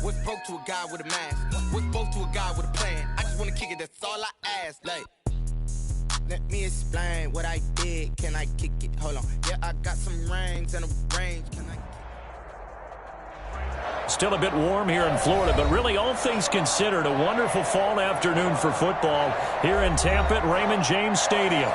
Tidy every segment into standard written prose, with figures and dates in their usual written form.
What's broke to a guy with a mask? What's broke to a guy with a plan? I just wanna kick it, that's all I ask. Like, let me explain what I did. Can I kick it? Hold on. Yeah, I got some rings and a range. Can I kick it? Still a bit warm here in Florida, but really all things considered, a wonderful fall afternoon for football here in Tampa at Raymond James Stadium.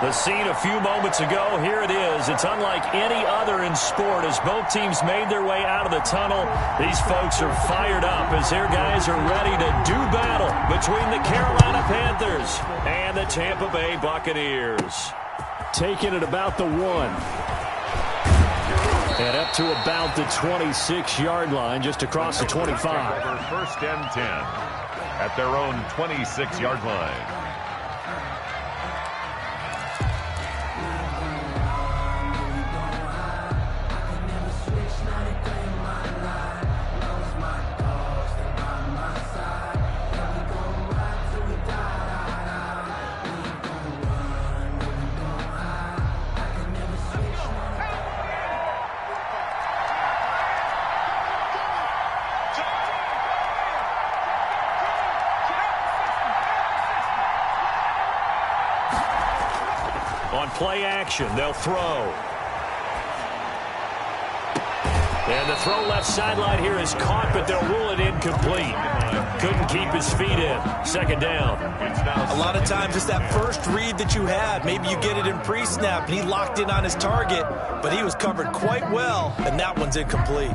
The scene a few moments ago, here it is. It's unlike any other in sport as both teams made their way out of the tunnel. These folks are fired up as their guys are ready to do battle between the Carolina Panthers and the Tampa Bay Buccaneers. Taking it about the 1. And up to about the 26-yard line, just across the 25. First and 10 at their own 26-yard line. On play action, they'll throw. And the throw left sideline here is caught, but they'll rule it incomplete. Couldn't keep his feet in. Second down. A lot of times it's that first read that you had. Maybe you get it in pre-snap, and he locked in on his target, but he was covered quite well, and that one's incomplete.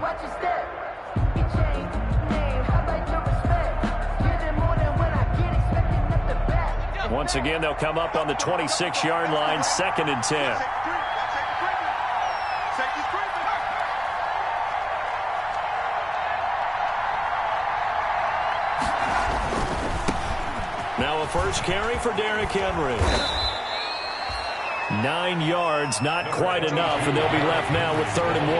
watch your step. Get changed, name, highlight your respect. Get it more than when I get expecting up the back. Once again, they'll come up on the 26-yard line, 2nd and 10. Now a first carry for Derrick Henry. 9 yards, not quite enough, and they'll be left now with 3rd and 1.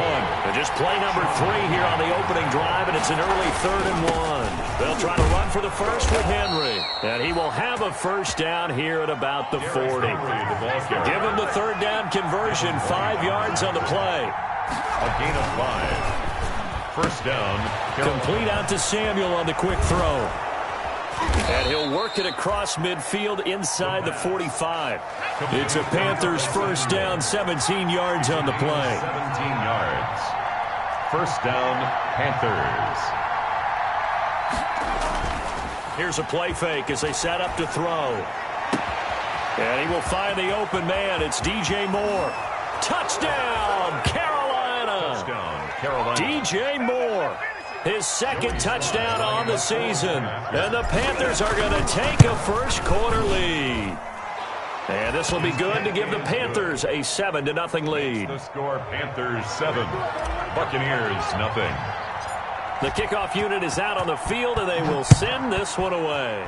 And just play number 3 here on the opening drive, and it's an early 3rd and 1. They'll try to run for the first with Henry, and he will have a first down here at about the 40. Give him the 3rd down conversion, 5 yards on the play. A gain of 5. First down. Complete out to Samuel on the quick throw. And he'll work it across midfield inside the 45. It's a Panthers first down, 17 yards on the play. 17 yards. First down, Panthers. Here's a play fake as they set up to throw. And he will find the open man. It's DJ Moore. Touchdown, Carolina. Touchdown, Carolina. DJ Moore. His 2nd touchdown on the season. And the Panthers are going to take a first quarter lead. And this will be good to give the Panthers a 7-0 lead. The score, Panthers 7. Buccaneers nothing. The kickoff unit is out on the field, and they will send this one away.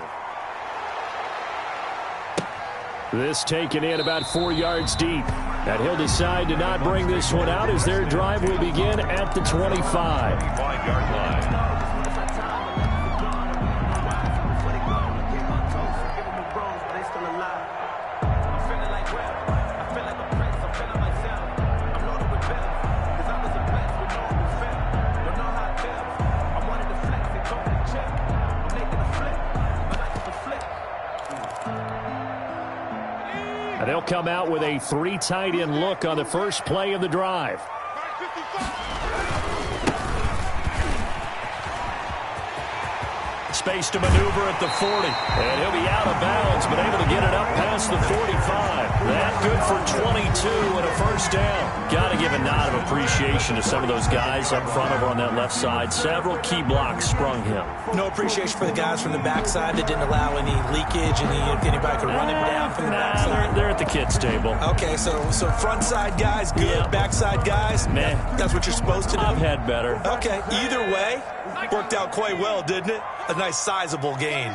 This taken in about 4 yards deep. And he'll decide to not bring this one out as their drive will begin at the 25. 25-yard line. They'll come out with a 3 tight end look on the first play of the drive. Space to maneuver at the 40. And he'll be out of bounds, but able to get it up past the 45. That good for 22 and a first down. Got to give a nod of appreciation to some of those guys up front over on that left side. Several key blocks sprung him. No appreciation for the guys from the backside that didn't allow any leakage, and anybody could run him down from the backside. They're at the kids' table. Okay, so front side guys, good. Yeah. Backside guys, man, that's what you're supposed to do. I've had better. Okay, either way, worked out quite well, didn't it? A nice sizable gain.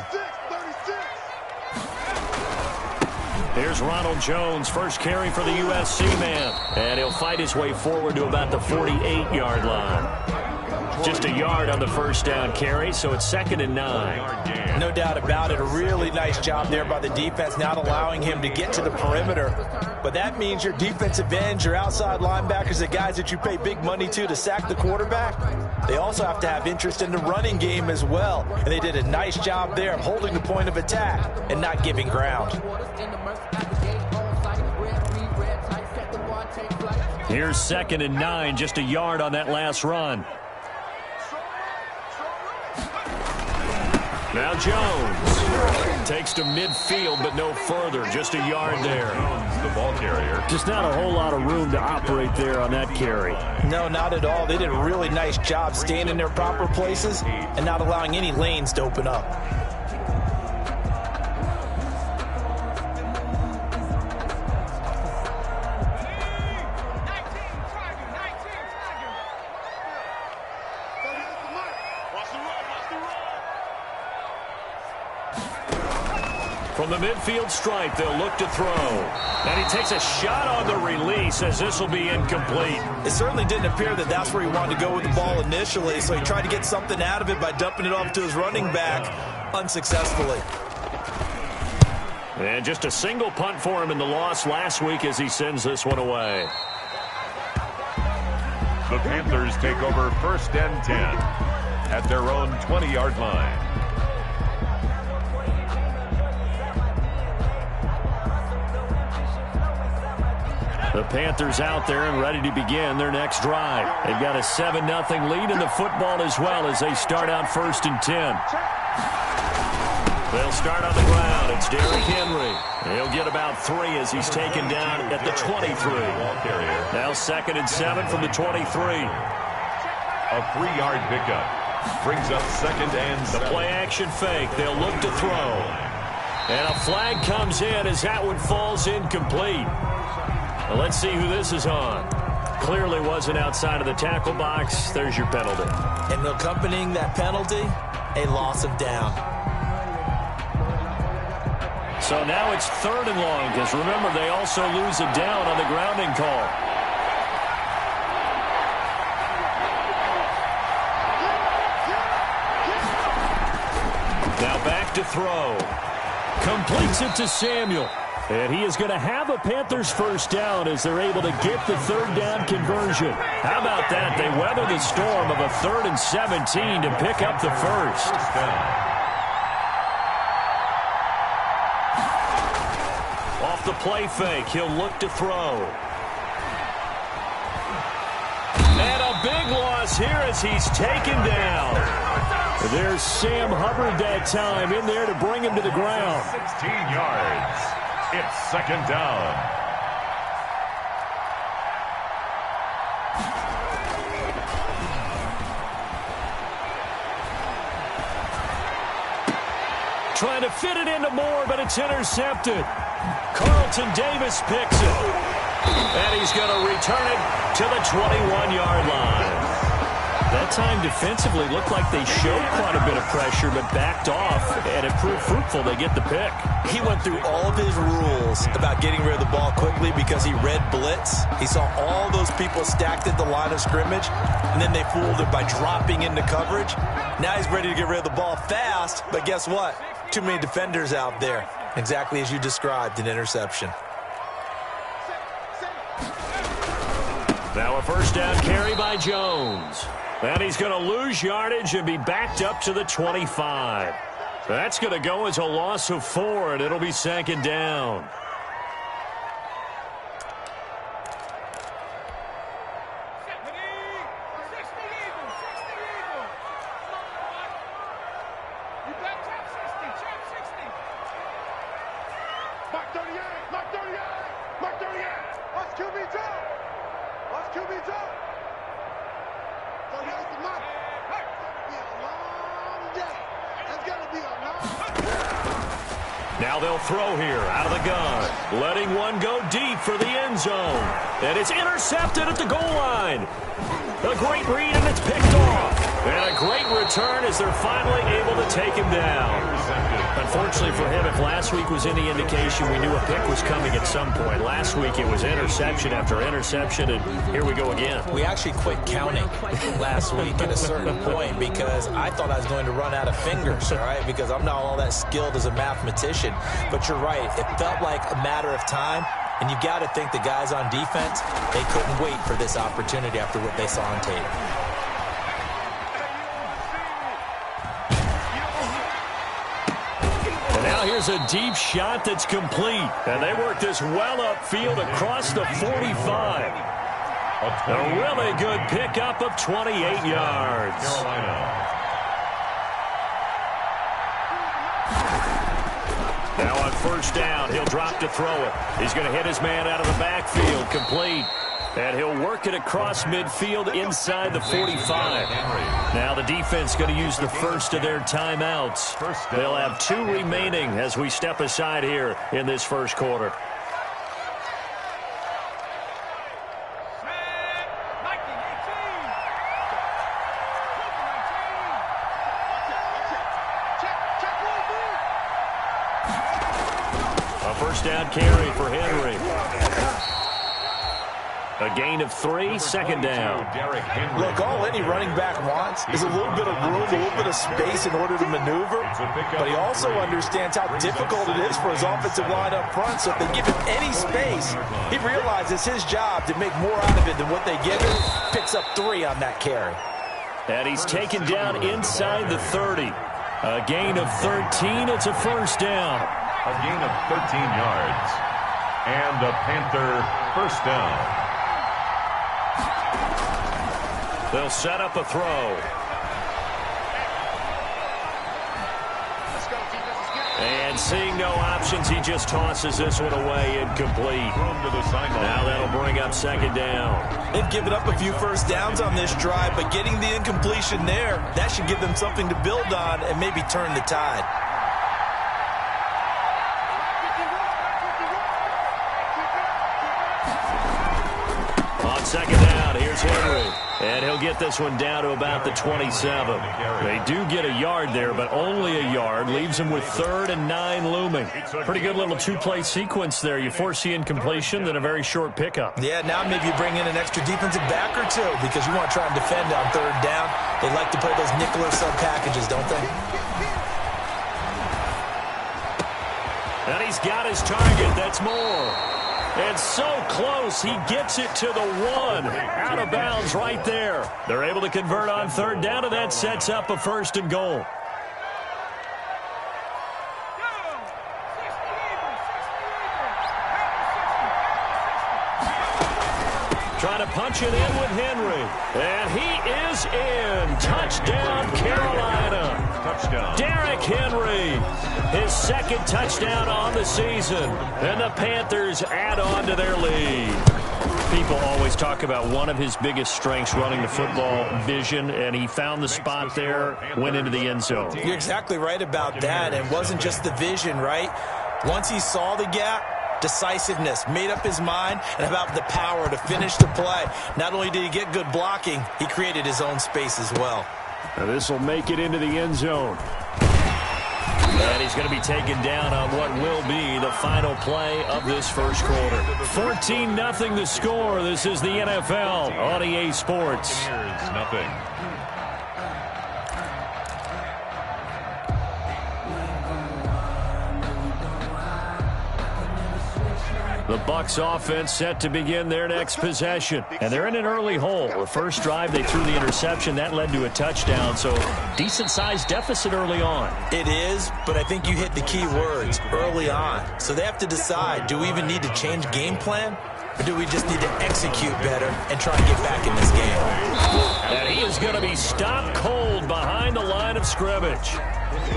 Here's Ronald Jones, first carry for the USC man. And he'll fight his way forward to about the 48-yard line. Just a yard on the first down carry, so it's 2nd and 9. No doubt about it. A really nice job there by the defense, not allowing him to get to the perimeter. But that means your defensive ends, your outside linebackers, the guys that you pay big money to sack the quarterback, they also have to have interest in the running game as well. And they did a nice job there of holding the point of attack and not giving ground. Here's 2nd and 9, just a yard on that last run. Now Jones takes to midfield, but no further. Just a yard there. Jones, the ball carrier. Just not a whole lot of room to operate there on that carry. No, not at all. They did a really nice job staying in their proper places and not allowing any lanes to open up. From the midfield stripe, they'll look to throw. And he takes a shot on the release as this will be incomplete. It certainly didn't appear that that's where he wanted to go with the ball initially, so he tried to get something out of it by dumping it off to his running back unsuccessfully. And just a single punt for him in the loss last week as he sends this one away. The Panthers take over 1st and 10 at their own 20-yard line. The Panthers out there and ready to begin their next drive. They've got a 7-0 lead in the football as well as they start out 1st and 10. They'll start on the ground. It's Derrick Henry. He'll get about 3 as he's taken down at the 23. Now 2nd and 7 from the 23. A 3-yard pickup. Brings up 2nd and 7. The play-action fake. They'll look to throw. And a flag comes in as that one falls incomplete. Well, let's see who this is on. Clearly wasn't outside of the tackle box. There's your penalty. And accompanying that penalty, a loss of down. So now it's 3rd and long, because remember, they also lose a down on the grounding call. Now back to throw. Completes it to Samuel. And he is going to have a Panthers first down as they're able to get the 3rd down conversion. How about that? They weather the storm of a 3rd and 17 to pick up the first. Off the play fake, he'll look to throw. And a big loss here as he's taken down. There's Sam Hubbard that time in there to bring him to the ground. 16 yards. It's 2nd down. Trying to fit it into Moore, but it's intercepted. Carlton Davis picks it. And he's going to return it to the 21-yard line. That time defensively looked like they showed quite a bit of pressure but backed off, and it proved fruitful. They get the pick. He went through all of his rules about getting rid of the ball quickly because he read blitz. He saw all those people stacked at the line of scrimmage, and then they fooled it by dropping into coverage. Now he's ready to get rid of the ball fast, but guess what? Too many defenders out there. Exactly as you described, an interception. Now a first down carry by Jones. And he's going to lose yardage and be backed up to the 25. That's going to go as a loss of 4, and it'll be 2nd down. Now they'll throw here out of the gun. Letting one go deep for the end zone. And it's intercepted at the goal line. A great read, and it's picked off. And a great return as they're finally able to take him down. Unfortunately for him, if last week was any indication, we knew a pick was coming at some point. Last week it was interception after interception, and here we go again. We actually quit counting last week at a certain point because I thought I was going to run out of fingers, all right, because I'm not all that skilled as a mathematician. But you're right. It felt like a matter of time. And you got to think the guys on defense, they couldn't wait for this opportunity after what they saw on tape. And now here's a deep shot that's complete. And they work this well upfield across the 45. A really good pickup of 28 yards. Carolina. Now on first down, he'll drop to throw it. He's going to hit his man out of the backfield, complete. And he'll work it across midfield inside the 45. Now the defense going to use the first of their timeouts. They'll have 2 remaining as we step aside here in this first quarter. First down carry for Henry. A gain of 3, 2nd down. Look, all any running back wants is a little bit of room, a little bit of space in order to maneuver. But he also understands how difficult it is for his offensive line up front. So if they give him any space, he realizes his job to make more out of it than what they give him. Picks up 3 on that carry. And he's taken down inside the 30. A gain of 13. It's a first down. A gain of 13 yards. And a Panther first down. They'll set up a throw. And seeing no options, he just tosses this one away, incomplete. Now that'll bring up second down. They've given up a few first downs on this drive, but getting the incompletion there, that should give them something to build on and maybe turn the tide. On second down, here's Henry. And he'll get this one down to about the 27. They do get a yard there, but only a yard. Leaves them with 3rd and 9 looming. Pretty good little two-play sequence there. You force the incompletion, then a very short pickup. Yeah, now maybe you bring in an extra defensive back or two because you want to try and defend on 3rd down. They like to play those nickel or sub packages, don't they? And he's got his target. That's more. And so close, he gets it to the 1. Out of bounds right there. They're able to convert on 3rd down, and that sets up a 1st and goal. Trying to punch it in with Henry. And he is in. Touchdown, Carolina. Touchdown. Derrick Henry, his 2nd touchdown on the season. And the Panthers add on to their lead. People always talk about one of his biggest strengths running the football, vision, and he found the spot there, went into the end zone. You're exactly right about that. And it wasn't just the vision, right? Once he saw the gap, decisiveness, made up his mind, and about the power to finish the play. Not only did he get good blocking, he created his own space as well. Now this will make it into the end zone. And he's going to be taken down on what will be the final play of this first quarter. 14-0 the score. This is the NFL on EA Sports. Here's nothing. The Bucs offense set to begin their next possession. And they're in an early hole. The first drive, they threw the interception. That led to a touchdown. So decent-sized deficit early on. It is, but I think you hit the key words, early on. So they have to decide, do we even need to change game plan? Or do we just need to execute better and try and get back in this game? And he is going to be stopped cold behind the line of scrimmage.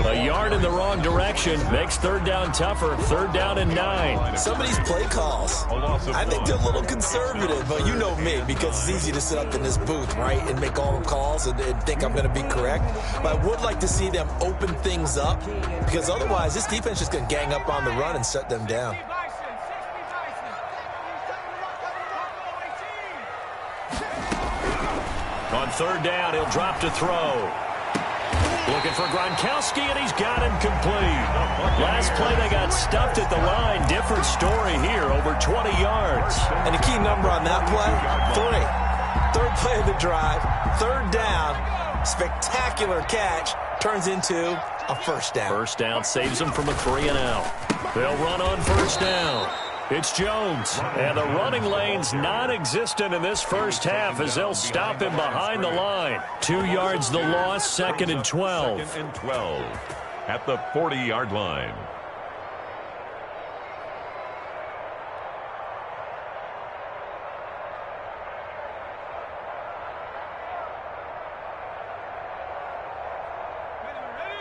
A yard in the wrong direction makes 3rd down tougher. 3rd down and 9. Some of these play calls, I think they're a little conservative, but you know me, because it's easy to sit up in this booth, right, and make all the calls and think I'm going to be correct. But I would like to see them open things up, because otherwise this defense is going to gang up on the run and shut them down. On 3rd down, he'll drop to throw. Looking for Gronkowski, and he's got him complete. Last play, they got stuffed at the line. Different story here, over 20 yards. And the key number on that play, 3. 3rd play of the drive, 3rd down, spectacular catch, turns into a 1st down. 1st down saves them from a 3-and-out. They'll run on 1st down. It's Jones, and the running lane's non-existent in this first half as they'll stop him behind the line. 2 yards the loss, 2nd and 12. 2nd and 12 at the 40-yard line.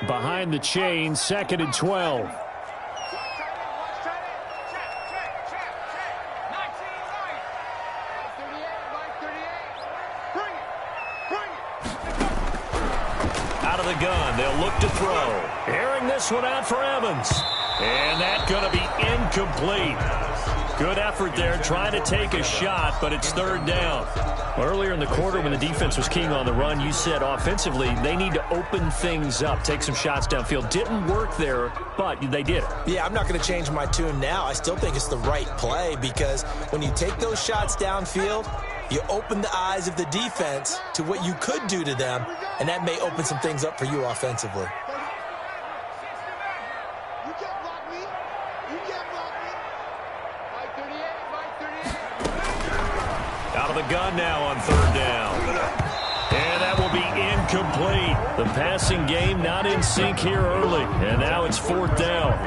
Behind the chain, 2nd and 12. Gun. They'll look to throw. Airing this one out for Evans. And that's going to be incomplete. Good effort there, trying to take a shot, but it's 3rd down. Earlier in the quarter when the defense was keying on the run, you said offensively they need to open things up, take some shots downfield. Didn't work there, but they did it. Yeah, I'm not going to change my tune now. I still think it's the right play because when you take those shots downfield, you open the eyes of the defense to what you could do to them, and that may open some things up for you offensively. Out of the gun now on 3rd down. And that will be incomplete. The passing game not in sync here early, and now it's 4th down.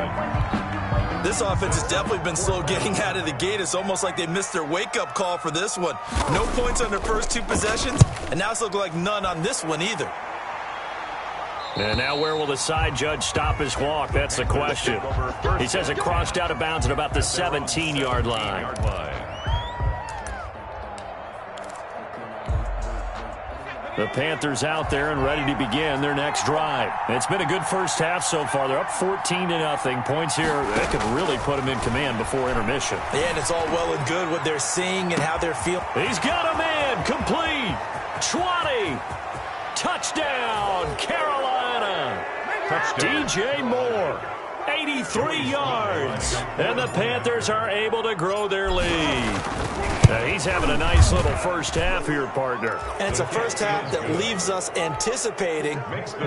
This offense has definitely been slow getting out of the gate. It's almost like they missed their wake-up call for this one. No points on their first 2 possessions, and now it's looking like none on this one either. And now where will the side judge stop his walk? That's the question. He says it crossed out of bounds at about the 17-yard line. The Panthers out there and ready to begin their next drive. It's been a good first half so far. They're up 14-0. Points here, that could really put them in command before intermission. Yeah, and it's all well and good what they're seeing and how they're feeling. He's got a man, complete, 20, touchdown, Carolina. Touchdown. DJ Moore, 83 yards. And the Panthers are able to grow their lead. Now he's having a nice little first half here, partner. And it's a first half that leaves us anticipating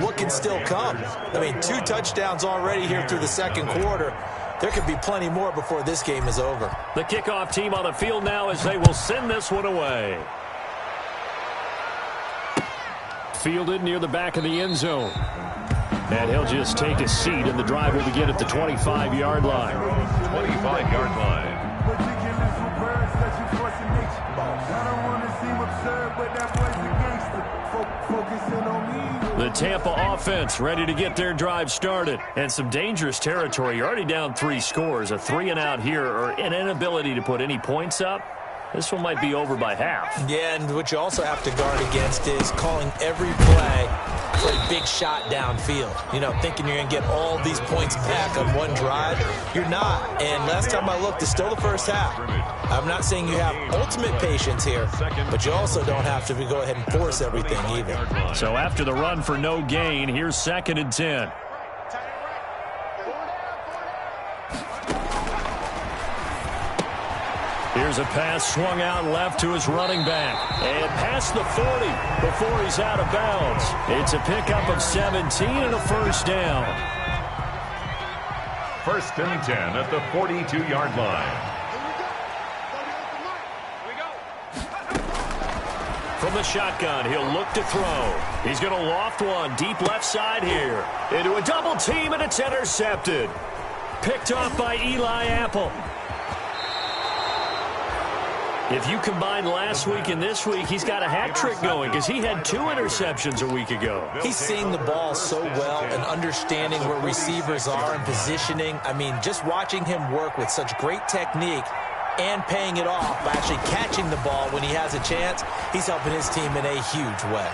what can still come. I mean, 2 touchdowns already here through the second quarter. There could be plenty more before this game is over. The kickoff team on the field now as they will send this one away. Fielded near the back of the end zone. And he'll just take a seat, and the drive will begin at the 25-yard line. 25-yard line. The Tampa offense ready to get their drive started. And some dangerous territory. You're already down 3 scores. A 3-and-out here or an inability to put any points up. This one might be over by half. Yeah, and what you also have to guard against is calling every play for a big shot downfield. You know, thinking you're going to get all these points back on one drive. You're not. And last time I looked, it's still the first half. I'm not saying you have ultimate patience here, but you also don't have to go ahead and force everything either. So after the run for no gain, here's 2nd and 10. Here's a pass swung out left to his running back. And past the 40 before he's out of bounds. It's a pickup of 17 and a first down. 1st and 10 at the 42-yard line. From the shotgun, he'll look to throw. He's going to loft one deep left side here. Into a double team, and it's intercepted. Picked off by Eli Apple. If you combine last week and this week, he's got a hat trick going because he had 2 interceptions a week ago. He's seeing the ball so well and understanding where receivers are and positioning. I mean, just watching him work with such great technique and paying it off by actually catching the ball when he has a chance, he's helping his team in a huge way.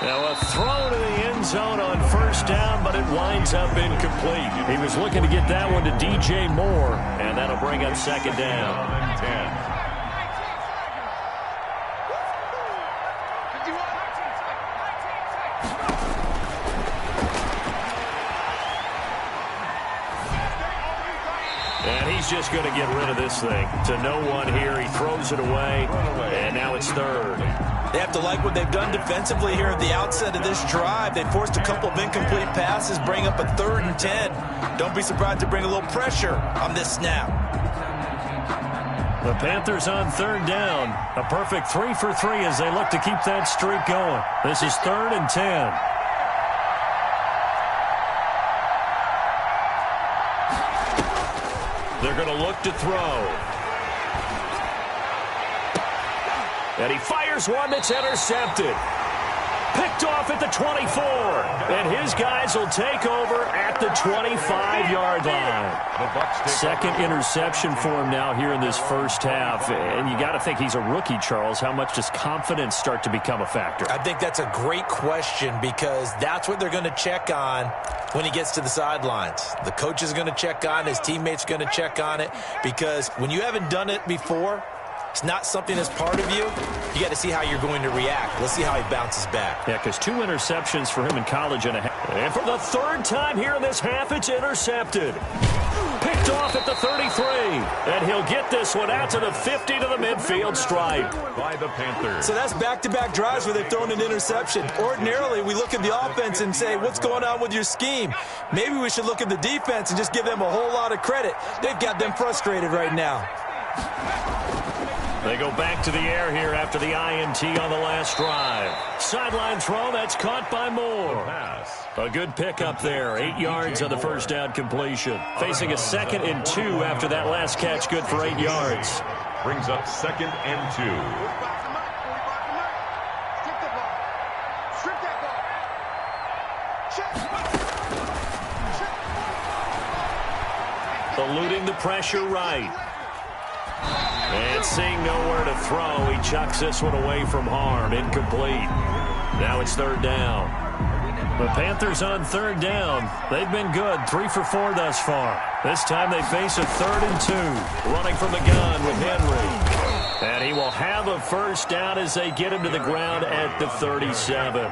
Now a throw to the end zone on first down, but it winds up incomplete. He was looking to get that one to DJ Moore, and that'll bring up 2nd down. 10. And he's just going to get rid of this thing. To no one here, he throws it away, and now it's 3rd. They have to like what they've done defensively here at the outset of this drive. They forced a couple of incomplete passes, bring up a 3rd and 10. Don't be surprised to bring a little pressure on this snap. The Panthers on 3rd down. A perfect 3 for 3 as they look to keep that streak going. This is 3rd and 10. They're going to look to throw. And he fires one that's intercepted. Picked off at the 24. And his guys will take over at the 25-yard line. 2nd interception for him now here in this first half. And you got to think he's a rookie, Charles. How much does confidence start to become a factor? I think that's a great question because that's what they're going to check on when he gets to the sidelines. The coach is going to check on, his teammates are going to check on it, because when you haven't done it before, it's not something that's part of you. You got to see how you're going to react. Let's see how he bounces back. Yeah, because 2 interceptions for him in college and a half. And for the 3rd time here in this half, it's intercepted. Picked off at the 33. And he'll get this one out to the 50 to the midfield stripe. By the Panthers. So that's back-to-back drives where they've thrown an interception. Ordinarily, we look at the offense and say, what's going on with your scheme? Maybe we should look at the defense and just give them a whole lot of credit. They've got them frustrated right now. They go back to the air here after the INT on the last drive. Sideline throw, that's caught by Moore. A good pickup there, 8 yards on the first down completion. Facing a 2nd and 2 after that last catch, good for 8 yards. Brings up 2nd and 2. Eluding the pressure right. And seeing nowhere to throw, he chucks this one away from harm. Incomplete. Now it's third down. The Panthers on third down. They've been good, 3 for 4 thus far. This time they face a 3rd and 2. Running from the gun with Henry. And he will have a first down as they get him to the ground at the 37.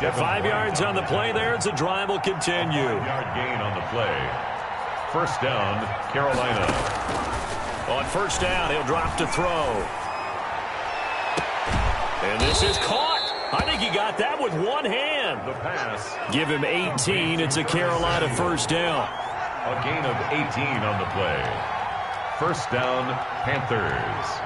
5 yards on the play there as the drive will continue. 5-yard gain on the play. First down, Carolina. On first down, he'll drop to throw. And this is caught. I think he got that with one hand. The pass. Give him 18. It's a Carolina first down. A gain of 18 on the play. First down, Panthers.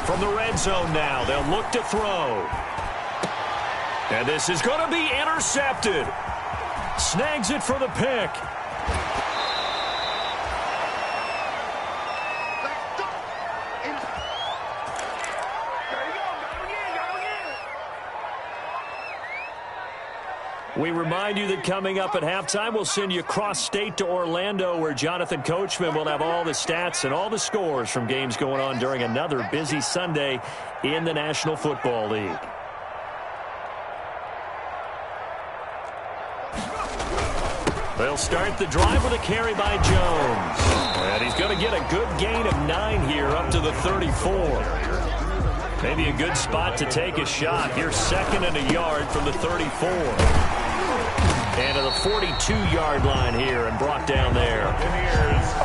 From the red zone now, they'll look to throw. And this is going to be intercepted. Snags it for the pick. We remind you that coming up at halftime, we'll send you cross-state to Orlando, where Jonathan Coachman will have all the stats and all the scores from games going on during another busy Sunday in the National Football League. They'll start the drive with a carry by Jones. And he's going to get a good gain of 9 here up to the 34. Maybe a good spot to take a shot. Here's 2nd and a yard from the 34. And to the 42-yard line here and brought down there.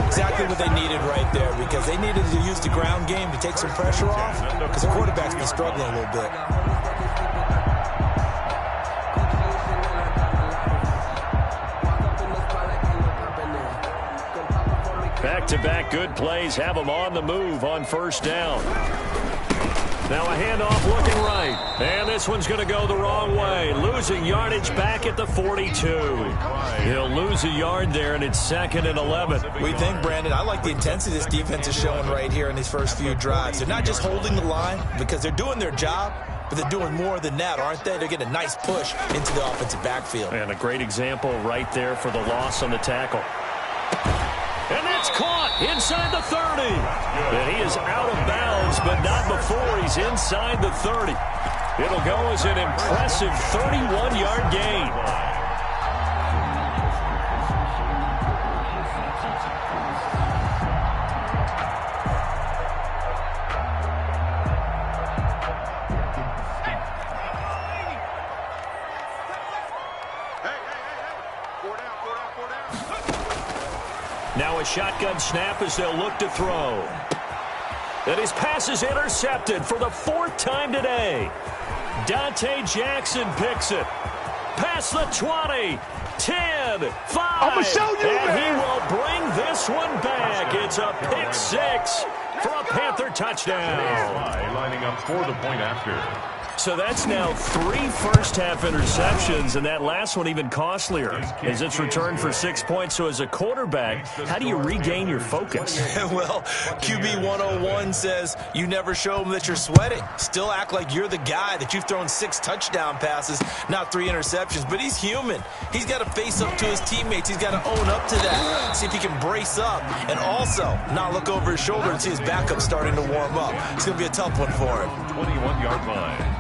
Exactly what they needed right there, because they needed to use the ground game to take some pressure off, because the quarterback's been struggling a little bit. Back-to-back good plays have them on the move on first down. Now a handoff looking right. And this one's going to go the wrong way. Losing yardage back at the 42. He'll lose a yard there, and it's 2nd and 11. We think, Brandon, I like the intensity this defense is showing right here in these first few drives. They're not just holding the line because they're doing their job, but they're doing more than that, aren't they? They're getting a nice push into the offensive backfield. And a great example right there for the loss on the tackle. And that's caught inside the 30. And he is out of bounds, but not before he's inside the 30. It'll go as an impressive 31-yard gain. Now a shotgun snap as they'll look to throw. And his pass is intercepted for the 4th time today. Dante Jackson picks it. Past the 20, 10, 5. I'm going to show you, and man. he will bring this one back. It's a pick 6 for a Panther touchdown. Lining up for the point after. So that's now 3 first-half interceptions, and that last one even costlier as it's returned for 6 points. So as a quarterback, how do you regain your focus? Well, QB 101 says you never show them that you're sweating. Still act like you're the guy, that you've thrown 6 touchdown passes, not 3 interceptions. But he's human. He's got to face up to his teammates. He's got to own up to that, see if he can brace up, and also not look over his shoulder and see his backup starting to warm up. It's going to be a tough one for him. 21-yard line.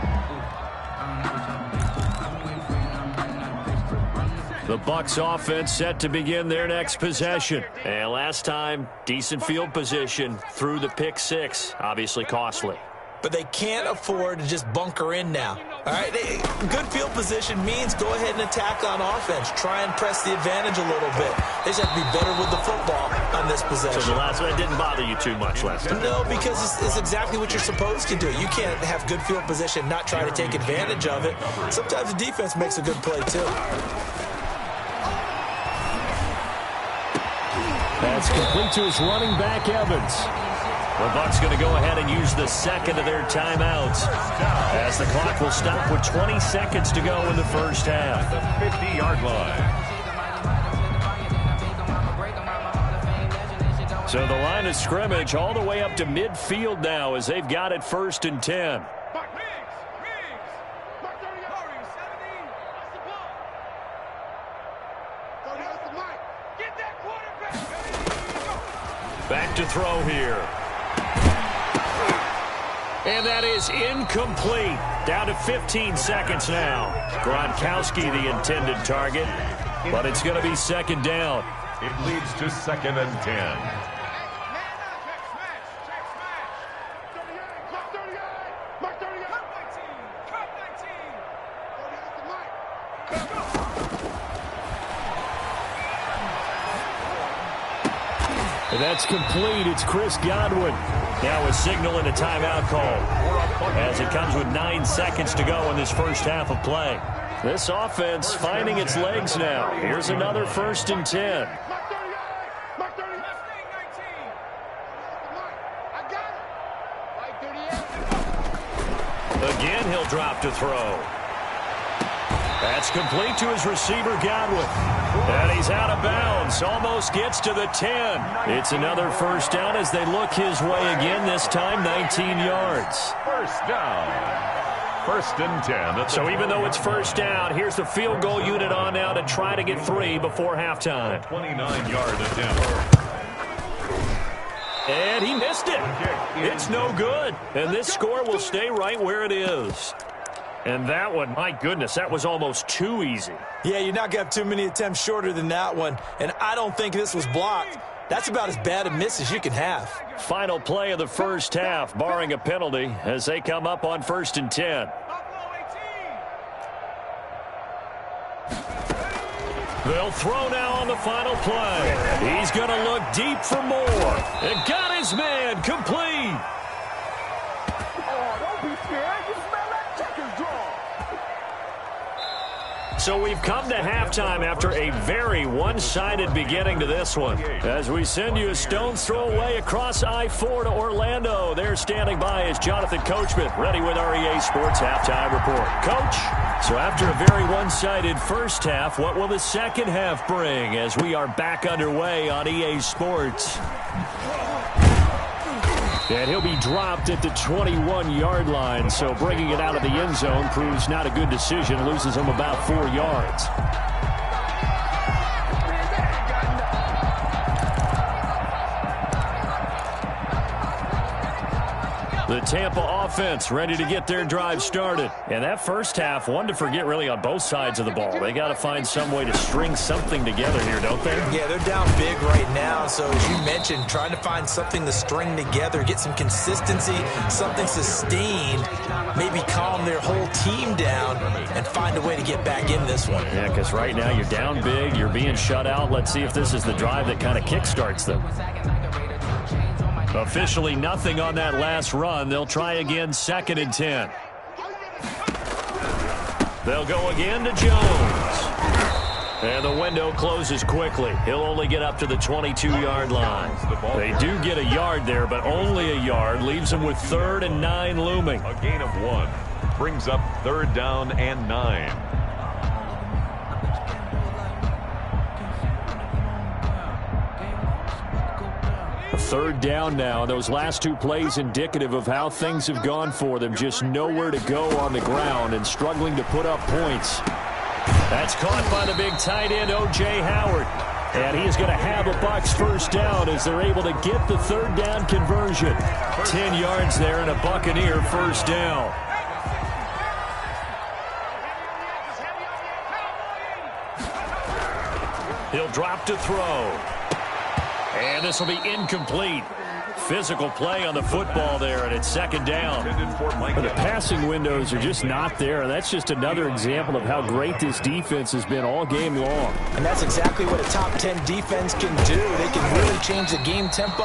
The Bucs offense set to begin their next possession. And last time, decent field position through the pick 6. Obviously costly. But they can't afford to just bunker in now. All right, good field position means go ahead and attack on offense. Try and press the advantage a little bit. They just have to be better with the football on this possession. So the last one didn't bother you too much last time? No, because it's exactly what you're supposed to do. You can't have good field position, not try to take advantage of it. Sometimes the defense makes a good play, too. That's complete to his running back, Evans. The Bucs going to go ahead and use the second of their timeouts as the clock will stop with 20 seconds to go in the first half. The 50-yard line. So the line of scrimmage all the way up to midfield now as they've got it 1st and 10. Back to throw here. And that is incomplete. Down to 15 seconds now. Gronkowski the intended target, but it's going to be 2nd down. It leads to 2nd and 10. And that's complete. It's Chris Godwin. Now a signal and a timeout call as it comes with 9 seconds to go in this first half of play. This offense finding its legs now. Here's another 1st and 10. Again, he'll drop to throw. That's complete to his receiver, Godwin. And he's out of bounds. Almost gets to the 10. It's another 1st down as they look his way again, this time 19 yards. 1st down. 1st and 10. So even though it's 1st down, here's the field goal unit on now to try to get 3 before halftime. 29-yard attempt. And he missed it. It's no good. And this score will stay right where it is. And that one, my goodness, that was almost too easy. Yeah, you're not going to have too many attempts shorter than that one. And I don't think this was blocked. That's about as bad a miss as you can have. Final play of the first half, barring a penalty, as they come up on 1st and 10. They'll throw now on the final play. He's going to look deep for more. And got his man complete. So we've come to halftime after a very one-sided beginning to this one. As we send you a stone's throw away across I-4 to Orlando. There standing by is Jonathan Coachman, ready with our EA Sports Halftime Report. Coach, so after a very one-sided first half, what will the second half bring as we are back underway on EA Sports? And he'll be dropped at the 21-yard line, so bringing it out of the end zone proves not a good decision, loses him about 4 yards. The Tampa offense ready to get their drive started. And that first half, one to forget really on both sides of the ball. They got to find some way to string something together here, don't they? Yeah, they're down big right now. So as you mentioned, trying to find something to string together, get some consistency, something sustained, maybe calm their whole team down and find a way to get back in this one. Yeah, because right now you're down big, you're being shut out. Let's see if this is the drive that kind of kickstarts them. Officially nothing on that last run. They'll try again, 2nd and 10. They'll go again to Jones. And the window closes quickly. He'll only get up to the 22-yard line. They do get a yard there, but only a yard. Leaves them with 3rd and 9 looming. A gain of 1 brings up 3rd down and 9. Third down now. Those last 2 plays indicative of how things have gone for them. Just nowhere to go on the ground and struggling to put up points. That's caught by the big tight end, O.J. Howard. And he is going to have a Bucs first down as they're able to get the 3rd down conversion. 10 yards there and a Buccaneer first down. He'll drop to throw. And this will be incomplete. Physical play on the football there, and it's 2nd down. But the passing windows are just not there, and that's just another example of how great this defense has been all game long. And that's exactly what a top 10 defense can do. They can really change the game tempo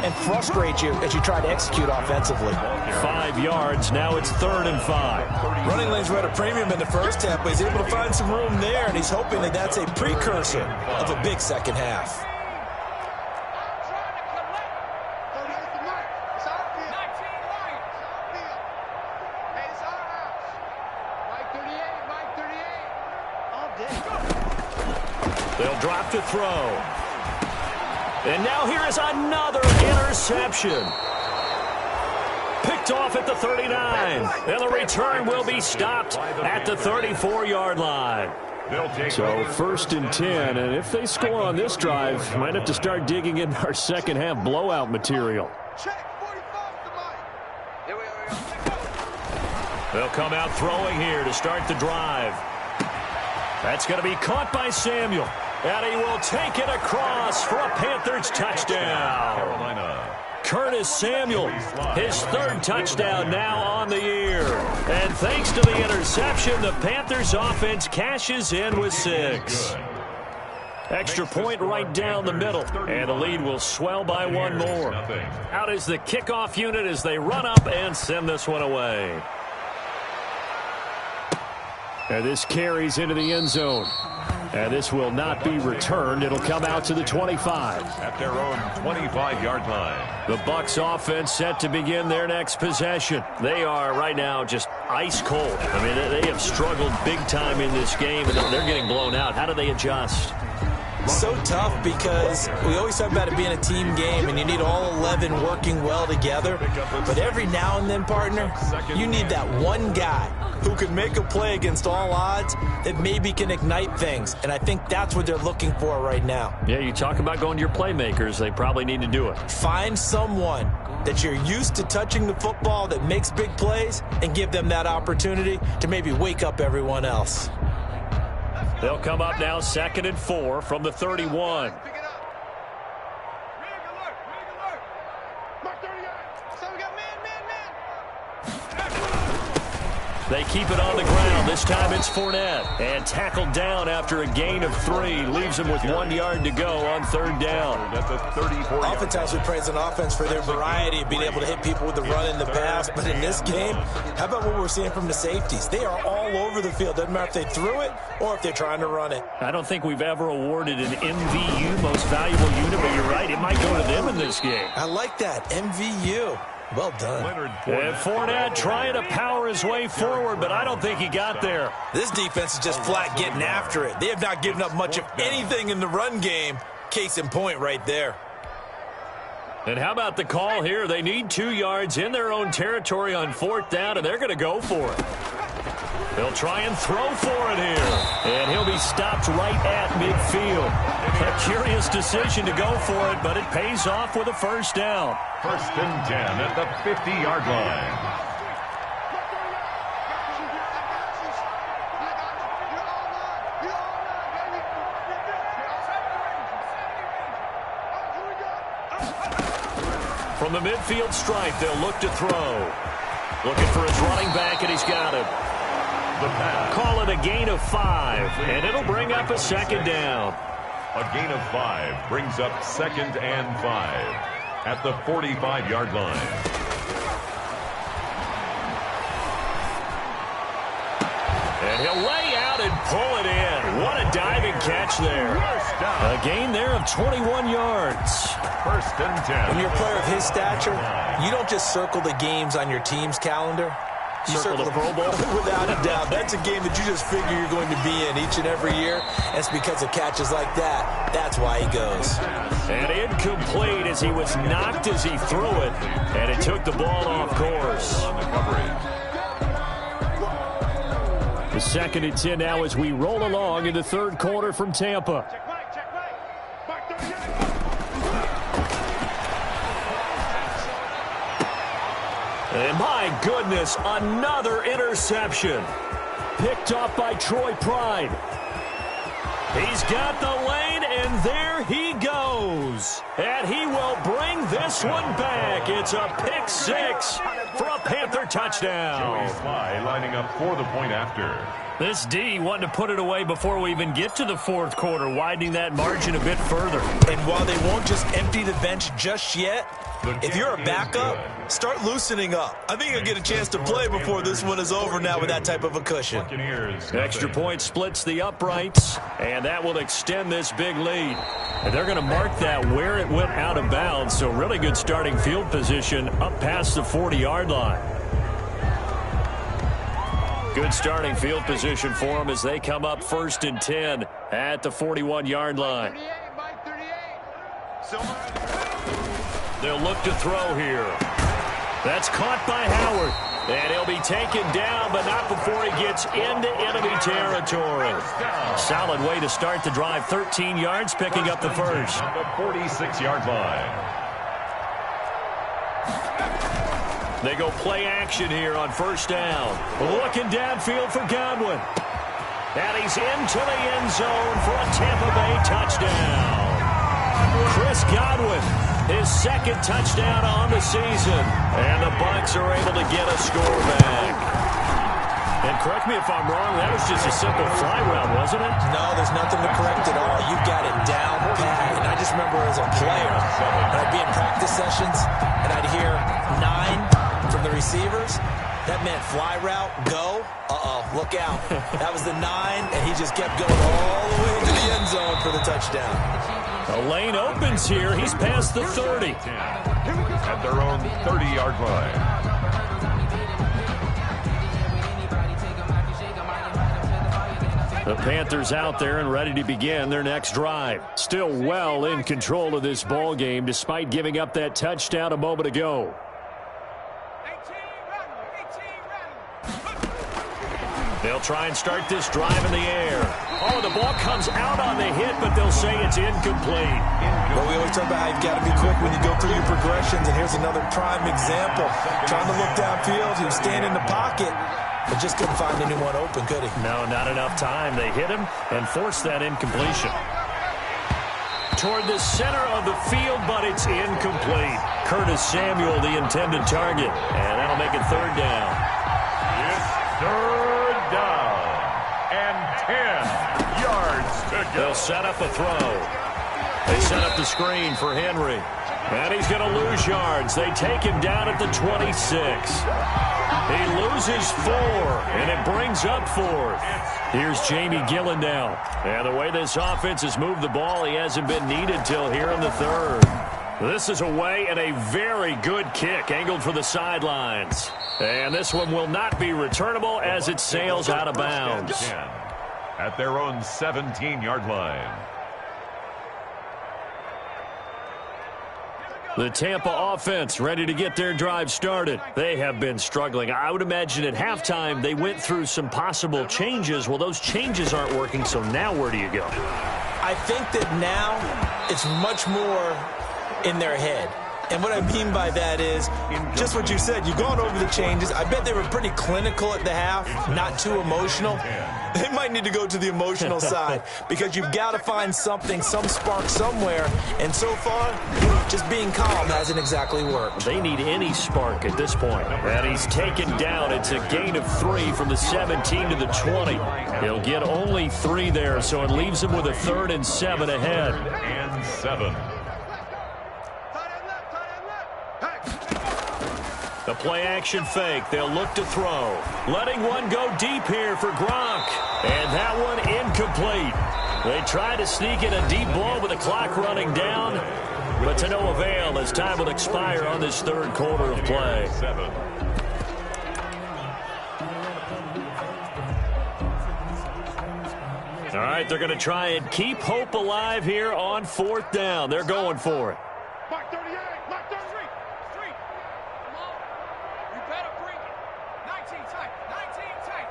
and frustrate you as you try to execute offensively. 5 yards. Now it's 3rd and 5. Running lanes were at a premium in the first half, but he's able to find some room there, and he's hoping that that's a precursor of a big second half. They'll drop to throw. And now here is another interception. Picked off at the 39. And the return will be stopped at the 34-yard line. So 1st and 10, and if they score on this drive, might have to start digging in our second half blowout material. They'll come out throwing here to start the drive. That's going to be caught by Samuel. And he will take it across for a Panthers touchdown. Carolina. Curtis Samuel, his 3rd touchdown now on the year. And thanks to the interception, the Panthers offense cashes in with 6. Extra point right down the middle, and the lead will swell by 1 more. Out is the kickoff unit as they run up and send this one away. And this carries into the end zone. And this will not be returned. It'll come out to the 25. At their own 25-yard line. The Bucs offense set to begin their next possession. They are right now just ice cold. I mean, they have struggled big time in this game, and they're getting blown out. How do they adjust? So tough because we always talk about it being a team game and you need all 11 working well together. But every now and then, partner, you need that one guy who can make a play against all odds that maybe can ignite things. And I think that's what they're looking for right now. Yeah, you talk about going to your playmakers. They probably need to do it. Find someone that you're used to touching the football that makes big plays and give them that opportunity to maybe wake up everyone else. They'll come up now 2nd and 4 from the 31. They keep it on the ground. This time it's Fournette. And tackled down after a gain of 3. Leaves him with 1 yard to go on 3rd down. Oftentimes we praise an offense for their variety of being able to hit people with the run and the pass. But in this game, how about what we're seeing from the safeties? They are all over the field. Doesn't matter if they threw it or if they're trying to run it. I don't think we've ever awarded an MVU, most valuable unit, but you're right. It might go to them in this game. I like that. MVU. Well done. And Fournette trying to power his way forward, but I don't think he got there. This defense is just flat getting after it. They have not given up much of anything in the run game. Case in point right there. And how about the call here? They need 2 yards in their own territory on 4th down, and they're going to go for it. They'll try and throw for it here. And he'll be stopped right at midfield. A curious decision to go for it, but it pays off with a 1st down. 1st and 10 at the 50-yard line. From the midfield stripe, they'll look to throw. Looking for his running back, and he's got him. Call it a gain of 5, and it'll bring up a 2nd down. A gain of 5 brings up 2nd and 5 at the 45-yard line. And he'll lay out and pull it in. What a diving catch there. A gain there of 21 yards. 1st and 10. When you're a player of his stature, you don't just circle the games on your team's calendar. You Circle the Pro Bowl? Without a doubt. That's a game that you just figure you're going to be in each and every year. And it's because of catches like that. That's why he goes. And incomplete as he was knocked as he threw it. And it took the ball off course. The 2nd and 10 now as we roll along in the 3rd quarter from Tampa. And my goodness, another interception. Picked off by Troy Pride. He's got the lane, and there he goes. And he will bring this one back. It's a pick 6 for a Panther touchdown. Joey Sly lining up for the point after. This D wanted to put it away before we even get to the 4th quarter, widening that margin a bit further. And while they won't just empty the bench just yet, if you're a backup, start loosening up. I think you'll get a chance to play before this one is over now with that type of a cushion. Extra point splits the uprights, and that will extend this big lead. And they're going to mark that where it went out of bounds, so really good starting field position up past the 40-yard line. Good starting field position for them as they come up 1st and 10 at the 41-yard line. They'll look to throw here. That's caught by Howard. And he'll be taken down, but not before he gets into enemy territory. Solid way to start the drive. 13 yards, picking up the first. The 46-yard line. They go play action here on first down. Looking downfield for Godwin. And he's into the end zone for a Tampa Bay touchdown. Chris Godwin, his second touchdown on the season. And the Bucs are able to get a score back. And correct me if I'm wrong, that was just a simple fly route, wasn't it? No, there's nothing to correct at all. You got it down pat. And I just remember as a player, when I'd be in practice sessions, and I'd hear 9 from the receivers. That meant fly route, go. Look out. That was the 9, and he just kept going all the way into the end zone for the touchdown. The lane opens here. He's past the 30. At their own 30-yard line. The Panthers out there and ready to begin their next drive. Still well in control of this ball game despite giving up that touchdown a moment ago. They'll try and start this drive in the air. Oh, the ball comes out on the hit, but they'll say it's incomplete. Well, we always talk about how you've got to be quick when you go through your progressions, and here's another prime example. Trying to look downfield, he was staying in the pocket, but just couldn't find anyone open, could he? No, not enough time. They hit him and forced that incompletion. Toward the center of the field, but it's incomplete. Curtis Samuel, the intended target, and that'll make it third down. It's third down and 10 yards to go. They'll set up a throw. They set up the screen for Henry. And he's going to lose yards. They take him down at the 26. He loses 4, and it brings up 4th. Here's Jamie Gillen now. And the way this offense has moved the ball, he hasn't been needed till here in the third. This is away and a very good kick angled for the sidelines. And this one will not be returnable as it sails out of bounds. At their own 17-yard line. The Tampa offense ready to get their drive started. They have been struggling. I would imagine at halftime they went through some possible changes. Well, those changes aren't working, so now where do you go? I think that now it's much more in their head. And what I mean by that is just what you said. You've gone over the changes. I bet they were pretty clinical at the half, not too emotional. They might need to go to the emotional side because you've got to find something, some spark somewhere. And so far, just being calm hasn't exactly worked. They need any spark at this point. And he's taken down. It's a gain of 3 from the 17 to the 20. He'll get only 3 there, so it leaves him with a 3rd and 7 ahead. And 7. The play-action fake. They'll look to throw. Letting one go deep here for Gronk. And that one incomplete. They try to sneak in a deep ball with the clock running down, but to no avail as time will expire on this third quarter of play. 7. All right, they're going to try and keep hope alive here on 4th down. They're going for it. Mark 38, Mark 33. Street. Come on. You better bring it. 19 tight. 19 tight.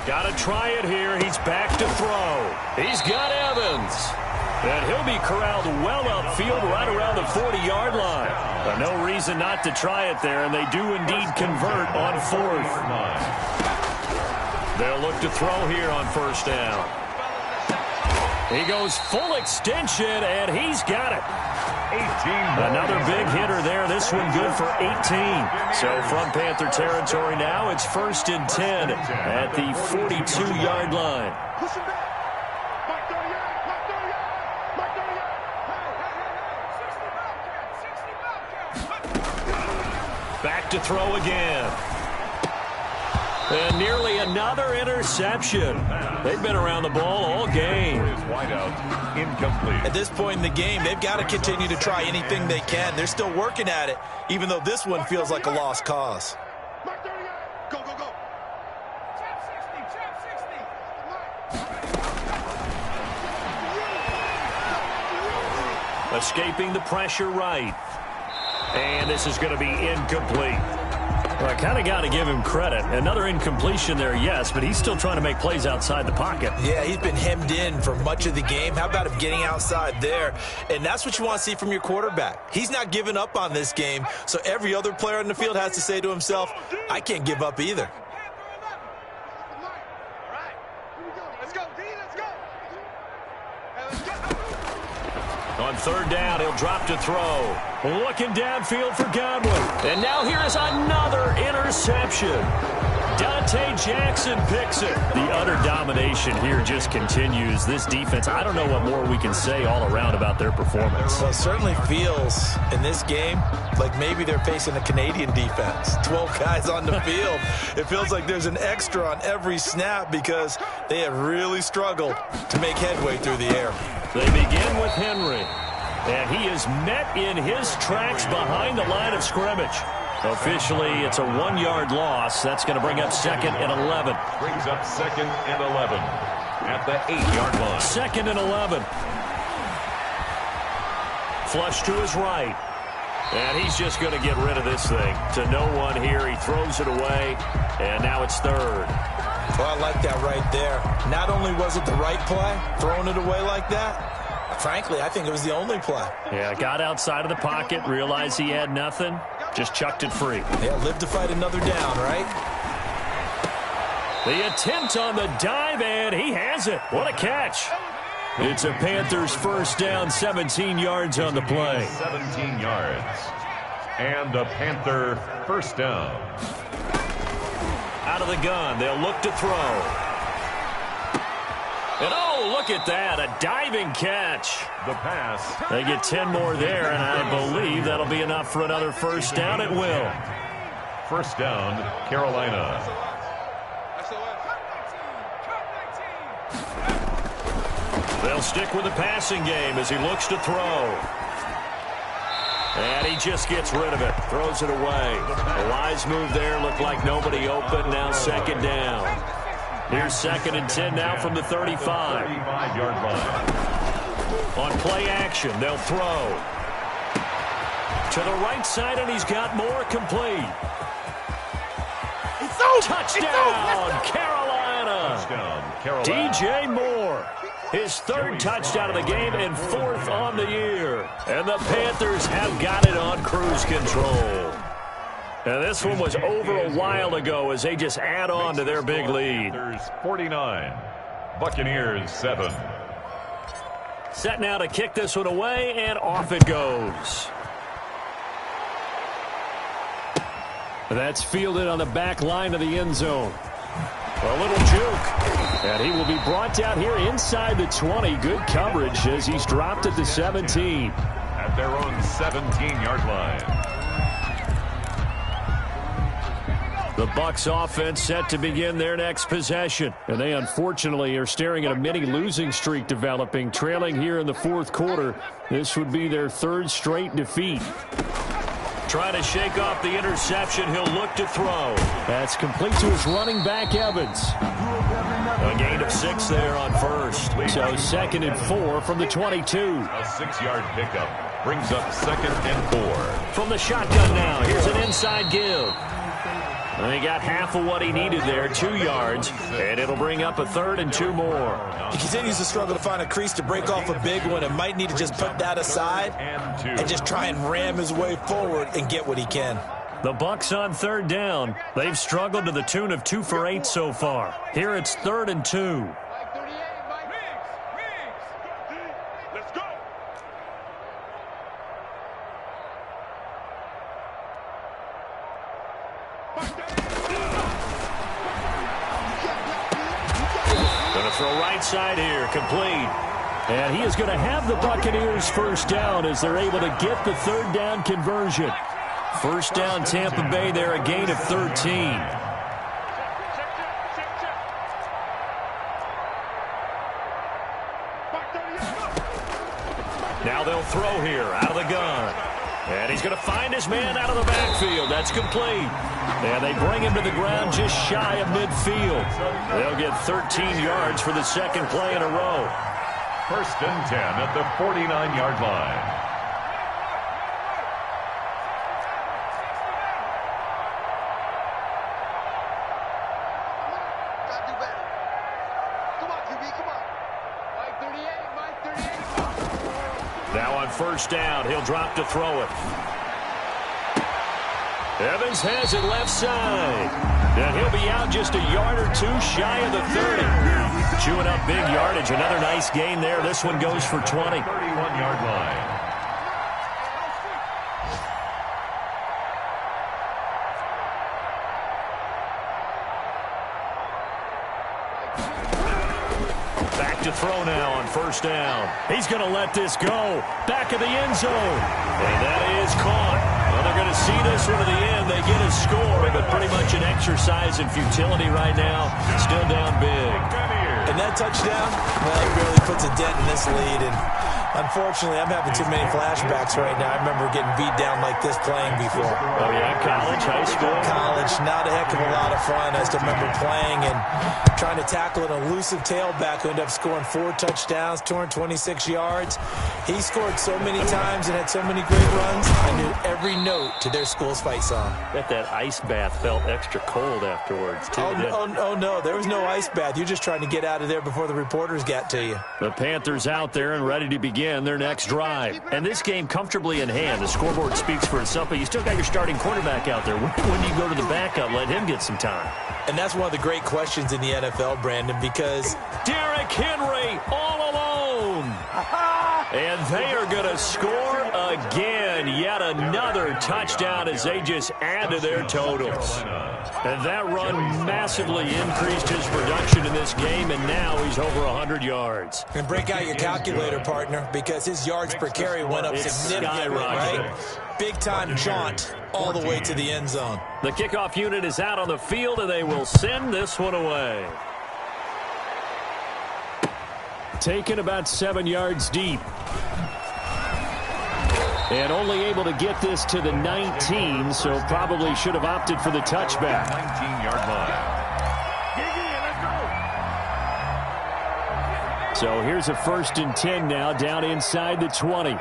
Got to try it here. He's back to throw. He's got Evans. And he'll be corralled well upfield right around the 40-yard line. But no reason not to try it there, and they do indeed convert on 4th. They'll look to throw here on 1st down. He goes full extension, and he's got it. 18. Another big hitter there. This one good for 18. So from Panther territory now, it's 1st and 10 at the 42-yard line. Push him back. Mark 38, Mark 38. 60 Bobcat. Back to throw again. And nearly another interception. They've been around the ball all game. Wide out, incomplete. At this point in the game, they've got to continue to try anything they can. They're still working at it, even though this one feels like a lost cause. Mark 38. Go, go, go. Trap 60, trap 60. Escaping the pressure right. And this is going to be incomplete. Well, I kind of got to give him credit. Another incompletion there, yes, but he's still trying to make plays outside the pocket. Yeah, he's been hemmed in for much of the game. How about him getting outside there? And that's what you want to see from your quarterback. He's not giving up on this game, so every other player on the field has to say to himself, I can't give up either. On third down, he'll drop to throw. Looking downfield for Godwin. And now here is another interception. Dante Jackson picks it. The utter domination here just continues. This defense, I don't know what more we can say all around about their performance. Well, it certainly feels in this game like maybe they're facing a Canadian defense. 12 guys on the field. It feels like there's an extra on every snap because they have really struggled to make headway through the air. They begin with Henry. And he is met in his tracks behind the line of scrimmage. Officially, it's a 1-yard loss. That's going to bring up 2nd and 11. Brings up 2nd and 11 at the 8-yard line. 2nd and 11. Flush to his right. And he's just going to get rid of this thing. To no one here. He throws it away. And now it's 3rd. Well, I like that right there. Not only was it the right play, throwing it away like that, frankly, I think it was the only play. Yeah, got outside of the pocket, realized he had nothing, just chucked it free. Yeah, live to fight another down, right? The attempt on the dive, and he has it. What a catch. It's a Panthers first down, 17 yards on the play. 17 yards. And a Panther first down. Out of the gun, they'll look to throw. And oh, look at that, a diving catch. The pass. They get 10 more there, and I believe that'll be enough for another first down. It will. First down, Carolina. They'll stick with the passing game as he looks to throw. And he just gets rid of it, throws it away. A wise move there, looked like nobody open, now 2nd down. Here's 2nd and 10 now from the 35. 35-yard line. On play action, they'll throw. To the right side, and he's got more complete. Touchdown, Carolina. Touchdown, Carolina. DJ Moore. His 3rd touchdown of the game and 4th on the year. And the Panthers have got it on cruise control. And this one was over a while ago as they just add on to their big lead. Panthers 49, Buccaneers 7. Set now to kick this one away, and off it goes. That's fielded on the back line of the end zone. A little juke. And he will be brought down here inside the 20. Good coverage as he's dropped at the 17. At their own 17-yard line. The Bucs offense set to begin their next possession. And they unfortunately are staring at a mini losing streak developing, trailing here in the 4th quarter. This would be their 3rd straight defeat. Trying to shake off the interception. He'll look to throw. That's complete to his running back, Evans. A gain of 6 there on first. So 2nd and 4 from the 22. A 6-yard pickup brings up 2nd and 4. From the shotgun now. Here's an inside give. And he got half of what he needed there, 2 yards, and it'll bring up a 3rd and 2 more. He continues to struggle to find a crease to break off a big one and might need to just put that aside and just try and ram his way forward and get what he can. The Bucs on 3rd down. They've struggled to the tune of 2 for 8 so far. Here it's 3rd and 2. Let's go. Going to throw right side here, complete. And he is going to have the Buccaneers first down as they're able to get the 3rd down conversion. First down, Tampa Bay there, a gain of 13. Now they'll throw here out of the gun. And he's going to find his man out of the backfield. That's complete. And they bring him to the ground just shy of midfield. They'll get 13 yards for the 2nd play in a row. First and 10 at the 49-yard line. on first down. He'll drop to throw it. Evans has it left side. And he'll be out just a yard or two shy of the 30. Chewing up big yardage. Another nice gain there. This one goes for 20. 31-yard line. Back to throw now on first down. He's going to let this go. Back of the end zone. And that is caught. Well, they're going to see this one to the end. They get a score, but pretty much an exercise in futility right now. Still down big. And that touchdown, well, it really puts a dent in this lead. And unfortunately, I'm having too many flashbacks right now. I remember getting beat down like this playing before. Oh, yeah, college, high school? College, not a heck of a lot of fun. I still remember playing and trying to tackle an elusive tailback who ended up scoring 4 touchdowns, 226 yards. He scored so many times and had so many great runs, I knew every note to their school's fight song. Bet that ice bath felt extra cold afterwards, too. Oh, no, there was no ice bath. You're just trying to get out of there before the reporters got to you. The Panthers out there and ready to begin their next drive. And this game comfortably in hand. The scoreboard speaks for itself, but you still got your starting quarterback out there. When do you go to the backup, let him get some time? And that's one of the great questions in the NFL, Brandon, because Derrick Henry all alone. And they are going to score again. Yet another touchdown as they just add to their totals. And that run massively increased his production in this game, and now he's over 100 yards. And break out your calculator, partner, because his yards per carry went up significantly, right? Big-time jaunt all the way to the end zone. The kickoff unit is out on the field, and they will send this one away. Taken about 7 yards deep. And only able to get this to the 19, so probably should have opted for the touchback. 19-yard line. So here's a 1st and 10 now, down inside the 20. No,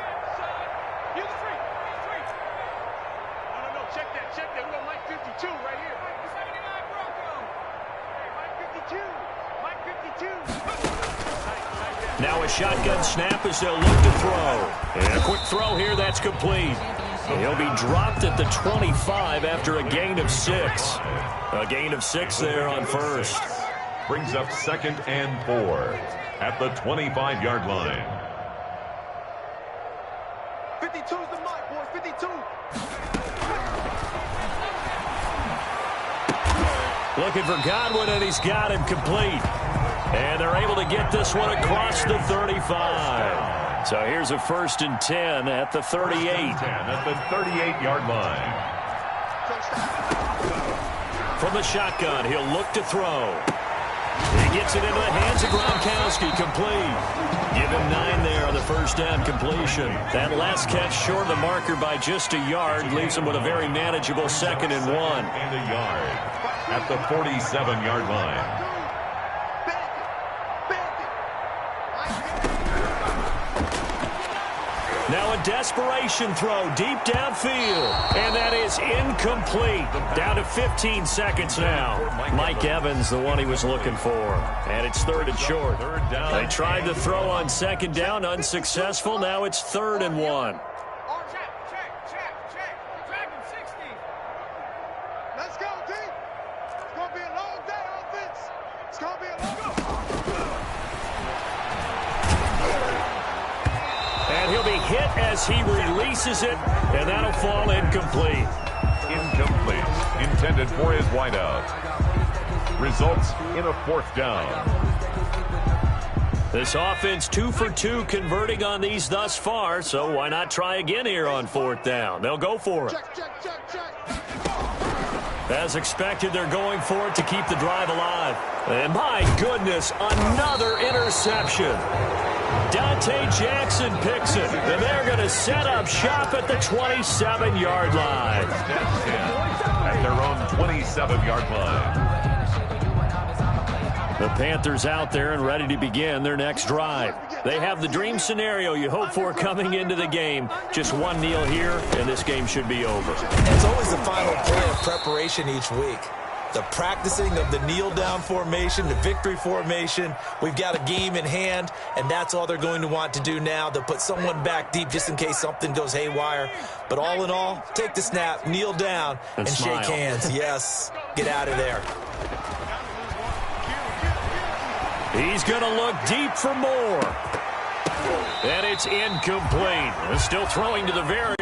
check that. We got Mike 52 right here. Mike 79 Bronco. Hey, Mike 52. Mike 52. Now a shotgun snap as they'll look to throw. And a quick throw here, that's complete. He'll be dropped at the 25 after a gain of 6. A gain of 6 there on first. Brings up 2nd and 4 at the 25-yard line. 52's the mark, boys. 52. Looking for Godwin, and he's got him complete. And they're able to get this one across the 35. So here's a 1st and 10 at the 38. 10 at the 38-yard line. From the shotgun, he'll look to throw. He gets it into the hands of Gronkowski, complete. Give him 9 there on the first down completion. That last catch short of the marker by just a yard leaves him with a very manageable 2nd and 1. And a yard at the 47-yard line. Now a desperation throw deep downfield. And that is incomplete. Down to 15 seconds now. Mike Evans, the one he was looking for. And it's 3rd and short. They tried to throw on 2nd down, unsuccessful. Now it's 3rd and 1. Check. Dragon 60. Let's go, D. It's going to be a long day, offense. It's going to be a long day. And he'll be hit as he releases it, and that'll fall incomplete. Incomplete. Intended for his wideout. Results in a 4th down. This offense 2 for 2 converting on these thus far, so why not try again here on 4th down? They'll go for it. Check. As expected, they're going for it to keep the drive alive. And my goodness, another interception. Dante Jackson picks it, and they're going to set up shop at the 27-yard line. At their own 27-yard line. The Panthers out there and ready to begin their next drive. They have the dream scenario you hope for coming into the game. Just one kneel here, and this game should be over. It's always the final play of preparation each week. the practicing of the kneel-down formation, the victory formation. We've got a game in hand, and that's all they're going to want to do now. They'll put someone back deep just in case something goes haywire. But all in all, take the snap, kneel down, and shake hands. Yes, get out of there. He's going to look deep for more. And it's incomplete. Still throwing to the very